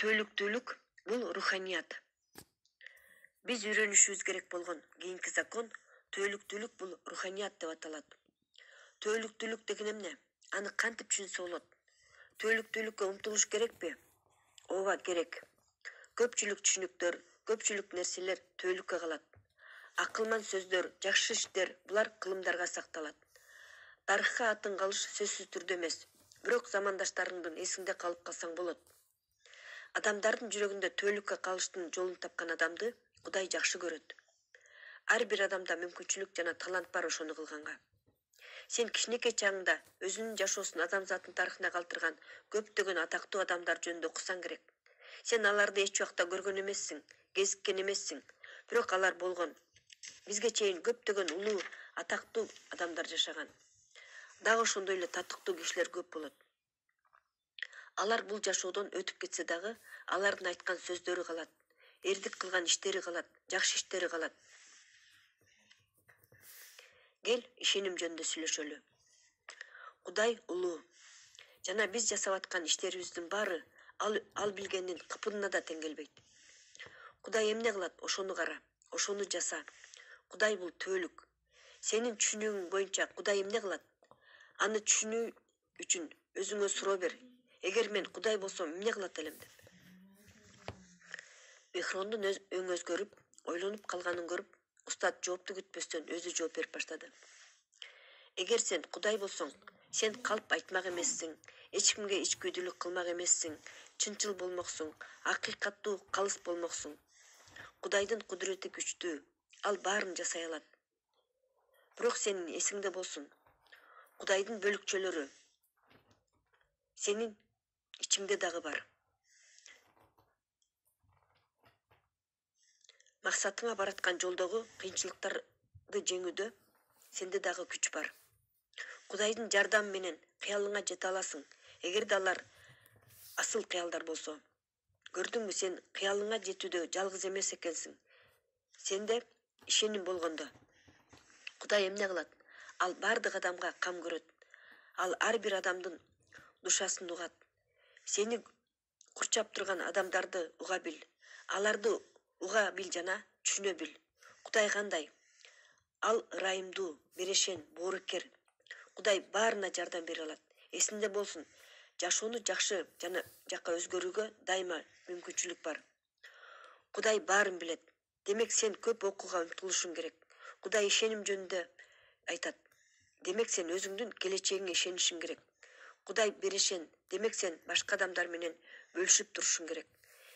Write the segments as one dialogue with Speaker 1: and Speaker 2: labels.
Speaker 1: Töөлүктүүлүк бул руханият. Биз үйрөнүшүбүз керек болгон кийинки закон төөлүктүүлүк бул руханият деп аталат. Төөлүктүүлүк деген эмне? Аны кантип түшүнсө болот? Төөлүктүүлүккө умтулуш керекпи? Ооба, керек. Көпчүлүк түшүнүктөр, көпчүлүк нерселер төөлүккө калат. Акылман сөздөр, жакшы иштер булар кылымдарга сакталат. Тарыхка атын калыш сөзсүз түрдө эмес, бирок замандаштарыңдын эсиңде калып калсаң болот. Адамдардын жүрөгүндө төөлүккө калыштын жолун тапкан адамды Кудай жакшы көрөт. Ар бир адамда мүмкүнчүлүк жана талант бар ошону кылганга. Сен кичинекей чагыңда өзүнүн жашоосун адамзаттын тарыхына калтырган көптөгөн атактуу адамдар жөнүндө окусаң керек. Сен аларды эч убакта көргөн эмессиң, кезиккен эмессиң, бирок алар болгон. Бизге чейин көптөгөн улуу, атактуу адамдар жашаган. Дагы ошондой эле татыктуу кишилер көп болот. Алар бул жашоодон өтүп кетсе дагы, алардын айткан сөздөрү калат, эрдик кылган иштери калат, жакшы иштери калат. Кел ишеним жөнүндө сүйлөшөлү. Кудай улуу. Жана биз жасап аткан иштерибиздин баары ал билгендин кыпырына да тең келбейт. Кудай эмне кылат? Ошону кара, ошону жаса. Кудай бул төөлүк. Сенин түшүнүгүң боюнча Кудай эмне кылат? Аны түшүнүү үчүн өзүңө суроо бер. Эгер мен Кудай болсом эмне кылат элем деп. Мехрондун өң өзгөрүп, ойлонуп калганын көрүп, устат жоопту күтпөстөн өзү жооп берип баштады. Эгер сен Кудай болсоң, сен калп айтмак эмессиң, эч кимге ичкүйдүүлүк кылмак эмессиң, чынчыл болмоксуң, акыйкаттуу калыс болмоксуң. Кудайдын кудурети күчтүү, ал баарын жасай алат. Бирок сенин эсиңде болсун. Кудайдын бөлүкчөлөрү сенин ичиңде дагы бар. Максатыңа бараткан жолдогу кыйынчылыктарды жеңүүдө сенде дагы күч бар. Кудайдын жардамы менен кыялыңа жете аласың, эгерде алар асыл кыялдар болсо. Көрдүңбү, сен кыялыңа жетүүдө жалгыз эмес экенсиң. Сенде ишеним болгондо. Кудай эмне кылат? Ал бардык адамга кам көрөт. Ал ар бир адамдын душасын угат. Сени курчап турган адамдарды уга бил. Аларды уга бил жана түшүнө бил. Кудай кандай? Ал ырайымдуу, берешен, боорукер. Кудай баарына жардам бере алат. Эсинде болсун, жашоону жакшы жана жакка өзгөрүүгө дайыма мүмкүнчүлүк бар. Кудай баарын билет. Демек сен көп окууга умтулушуң керек. Кудай ишеним жөнүндө айтат. Демек сен өзүңдүн келечегиңе ишенишиң керек. Кудай берешен, демек сен башка адамдар менен бөлүшүп турушуң керек.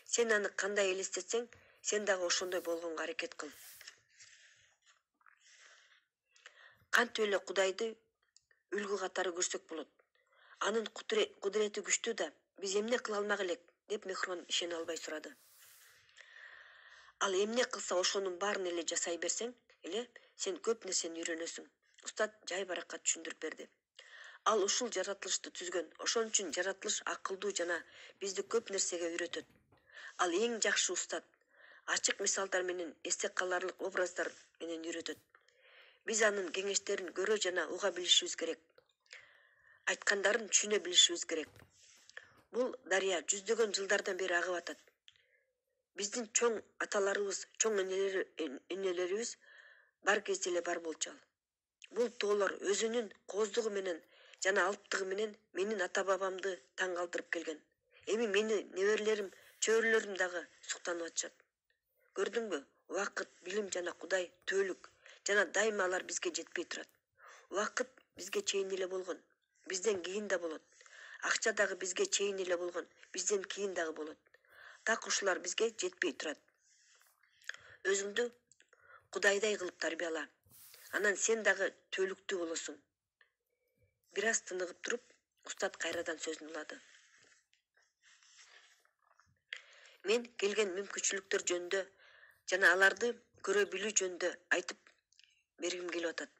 Speaker 1: Сен аны кандай элестетсең, сен дагы ошондой болгонго аракет кыл. Кантип эле Кудайды үлгү катары көрсөк болот. Анын кудурети күчтүү да, биз эмне кыла алмак элек, деп Мехрон ишене албай сурады. Ал эмне кылса ошонун баарын эле жасай берсең эле, сен көп нерсени үйрөнөсүң. Устат жай баракат түшүндүрүп берди. Ал ушул жаратылышты түзгөн, ошон үчүн жаратылыш акылдуу жана бизди көп нерсеге үйрөтөт. Ал эң жакшы устат, ачык мисалдар менен эсте каларлык образдар менен үйрөтөт. Биз анын кеңештерин көрө жана уга билишибиз керек. Айткандарын түшүнө билишибиз керек. Бул дарыя жүздөгөн жылдардан бери агып атат. Биздин чоң аталарыбыз, чоң энелерибиз бар кезде эле бар болчу ал. Бул тоолор өзүнүн кооздугу менен жана алыптыгы менен менин ата-бабамды таң калтырып келген. Эми мени неберелерим, чөбүрлөрүм дагы суктанып атышат. Көрдүңбү? Убакыт, билим жана Кудай төөлүк жана дайыма алар бизге жетпей турат. Убакыт бизге чейин эле болгон, бизден кийин да болот. Акча дагы бизге чейин эле болгон, бизден кийин дагы болот. Так ушулар бизге жетпей турат. Өзүңдү Кудайдай кылып тарбияла. Анан сен дагы төөлүктүү болосуң. Бир аз тыныгып туруп, устат кайрадан сөзүн улады. Мен келген мүмкүнчүлүктөр жөнүндө жана аларды көрө билүү жөнүндө айтып бергим келип атат.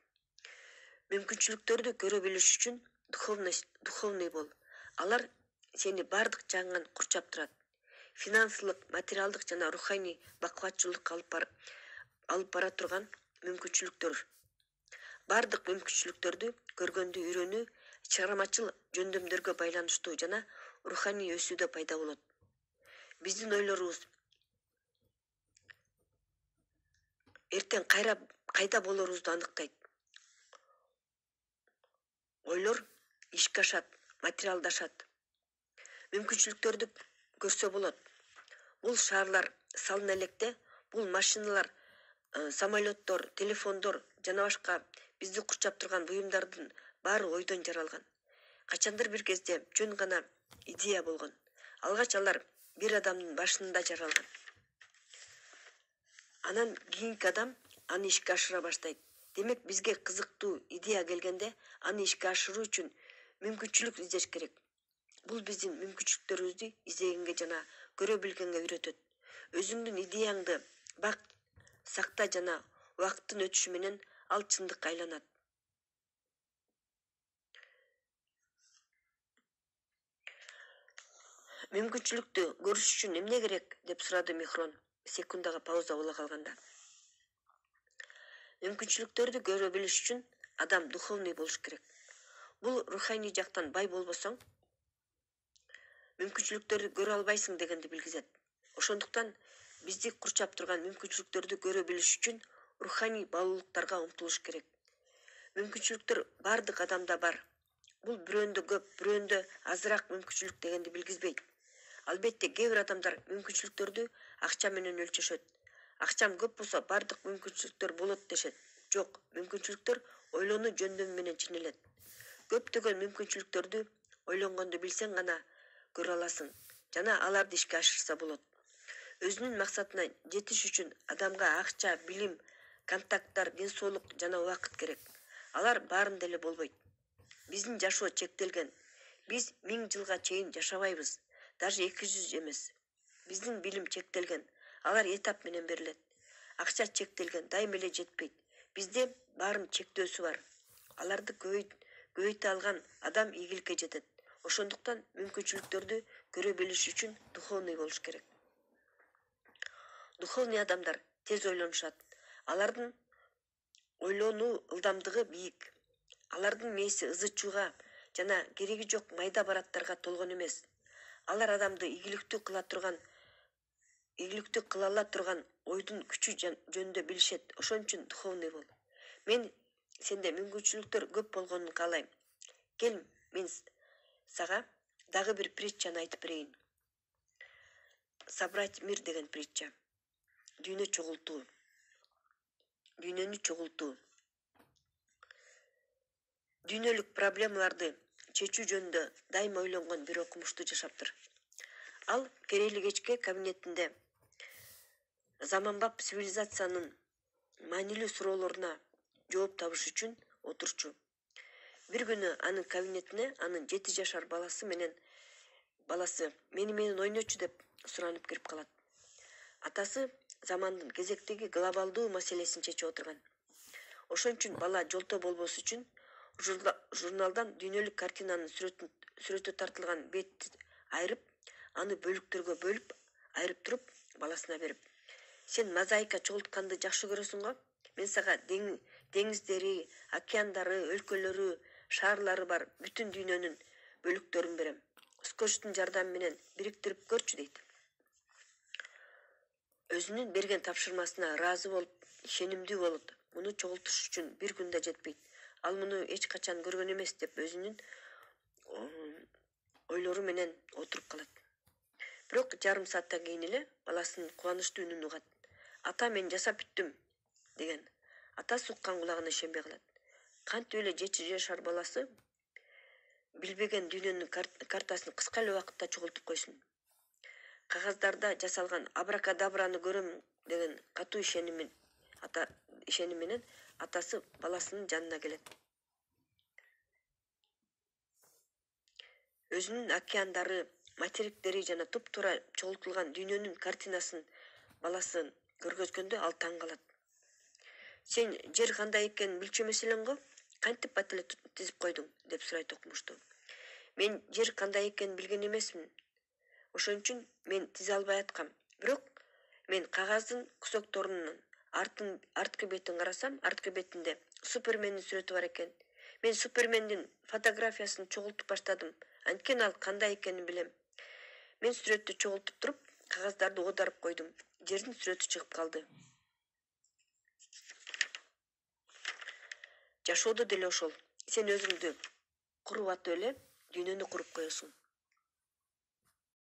Speaker 1: Мүмкүнчүлүктөрдү көрө билиш үчүн духовный бол. Алар сени бардык жагыңан курчап турат. Финансылык, материалдык жана руханий бакубатчылыкка алып бара турган мүмкүнчүлүктөр. Бардык мүмкүнчүлүктөрдү көргөндү үйрөнүү чыгармачыл жөндөмдөргө байланыштуу жана руханий өсүүдө пайда болот. Биздин ойлорубуз эртең кайда болорубузду аныктайт. Ойлор ишке ашат, материалдашат. Мүмкүнчүлүктөрдү көрсө болот. Бул шаарлар салына электе, бул машиналар, самолеттор, телефондор жана башка бизди курчап турган буюмдардын баары ойдон жаралган. Качандыр бир кезде жөн гана идея болгон. Алгач алар бир адамдын башында жаралган. Анан кийинки адам аны ишке ашыра баштайт. Демек бизге кызыктуу идея келгенде аны ишке ашыруу үчүн мүмкүнчүлүк издеш керек. Бул биздин мүмкүнчүлүктөрүбүздү издегенге жана көрө билгенге үйрөтөт. Өзүңдүн идеяңды бак, сакта жана убакыттын өтүшү менен ал чындыкка айланат. Мүмкүнчүлүктү көрүш үчүн эмне керек деп сурады Михрон секундага пауза боло калганда. Мүмкүнчүлүктөрдү көрө билиш үчүн адам духовный болуш керек. Бул руханий жактан бай болбосоң, мүмкүнчүлүктөрдү көрө албайсың дегенди билгизет. Ошондуктан бизди курчап турган мүмкүнчүлүктөрдү көрө билиш үчүн руханий баалуулуктарга умтулуш керек. Мүмкүнчүлүктөр бардык адамда бар. Бул бирөөндө көп, бирөөндө азыраак мүмкүнчүлүк дегенди билгизбейт. Албетте кээ бир адамдар мүмкүнчүлүктөрдү акча менен өлчөшөт. Акчам көп болсо бардык мүмкүнчүлүктөр болот дешет. Жок, мүмкүнчүлүктөр ойлонуу жөндөмү менен ченелет. Көптөгөн мүмкүнчүлүктөрдү ойлонгонду билсең гана көрө аласың жана аларды ишке ашырса болот. Өзүнүн максатына жетиш үчүн адамга акча, билим, контакттар, ден соолук жана убакыт керек. Алар баарында эле болбойт. Биздин жашоо чектелген. Биз 1000 жылга чейин жашабайбыз. Даже 200 эмес. Биздин билим чектелген. Алар этап менен берилет. Акча чектелген, дайым эле жетпейт. Бизде баарынын чектөөсү бар. Аларды көбөйтө алган адам ийгиликке жетет. Ошондуктан мүмкүнчүлүктөрдү көрө билиш үчүн духовный болуш керек. Духовный адамдар тез ойлонушат. Алардын ойлонуу ылдамдыгы бийик. Алардын мээси ызы-чууга жана кереги жок майда бараттарга толгон эмес. Алар адамды ийгиликтүү кыла ала турган ойдун күчү жөнүндө билишет. Ошон үчүн духовный бол. Мен сенде мүмкүнчүлүктөр көп болгонун каалайм. Кел, мен сага дагы бир притчаны айтып берейин. Собрать мир деген притча. Дүйнөнү чогултуу. Дүйнөлүк проблемаларды чечүү жөнүндө дайыма ойлонгон бир окумушту жашаптыр. Ал керели кечке кабинетинде заманбап цивилизациянын маанилүү суроолоруна жооп табыш үчүн отурчу. Бир күнү анын кабинетине анын 7 жашар баласы мени менен ойночу деп суранып кирип калат. Атасы замандын кезектеги глобалдуу маселесин чечип отурган. Ошон үчүн бала жолтоо болбош үчүн журналдан дүйнөлүк картинанын сүрөтү тартылган бетти айырып, аны бөлүктөргө бөлүп, айырып туруп, баласына берип. Сен мозаика чогултканды жакшы көрөсүң го? Мен сага деңиздери, океандары, өлкөлөрү, шаарлары бар бүтүн дүйнөнүн бөлүктөрүн берем. Скотчтун жардамы менен бириктирип көрчү дейт. Өзүнүн берген тапшырмасына ыраазы болуп, ишенимдүү болот. Муну чогултуш үчүн бир күн да жетпейт. Ал муну эч качан көргөн эмес деп өзүнүн ойлору менен отуруп калат. Бирок жарым сааттан кийин эле баласынын кубанычтуу үнүн угат. Ата, мен жасап бүттүм деген. Атасы уккан кулагына ишенбей калат. Кантип эле 7 жашар баласы билбеген дүйнөнүн картасын кыска эле убакытта чогултуп койсун. Кагаздарда жасалган абракадабраны көрөм деген катуу ишеним менен атасы баласынын жанына келет. Өзүнүн океандары, материктери жана туп-туура чогултулган дүйнөнүн картинасын баласы көргөзгөндө ал таң калат. Сен жер кандай экенин билчү эмес элең го? Кантип бат эле тизип койдуң? Деп сурайт окумуштуу. Мен жер кандай экенин билген эмесмин. Ошон үчүн мен тизе албай аткам. Бирок мен кагаздын кусокторунун арткы бетин карасам, арткы бетинде Супермендин сүрөтү бар экен. Мен Супермендин фотографиясын чогултуп баштадым. Анткени ал кандай экенин билем. Мен сүрөттү чогултуп туруп, Кагаздарды оодарып койдум. Жердин сүрөтү чыгып калды. Жашоодо деле ошол. Сен өзүңдү куруп атып эле дүйнөнү куруп коесуң.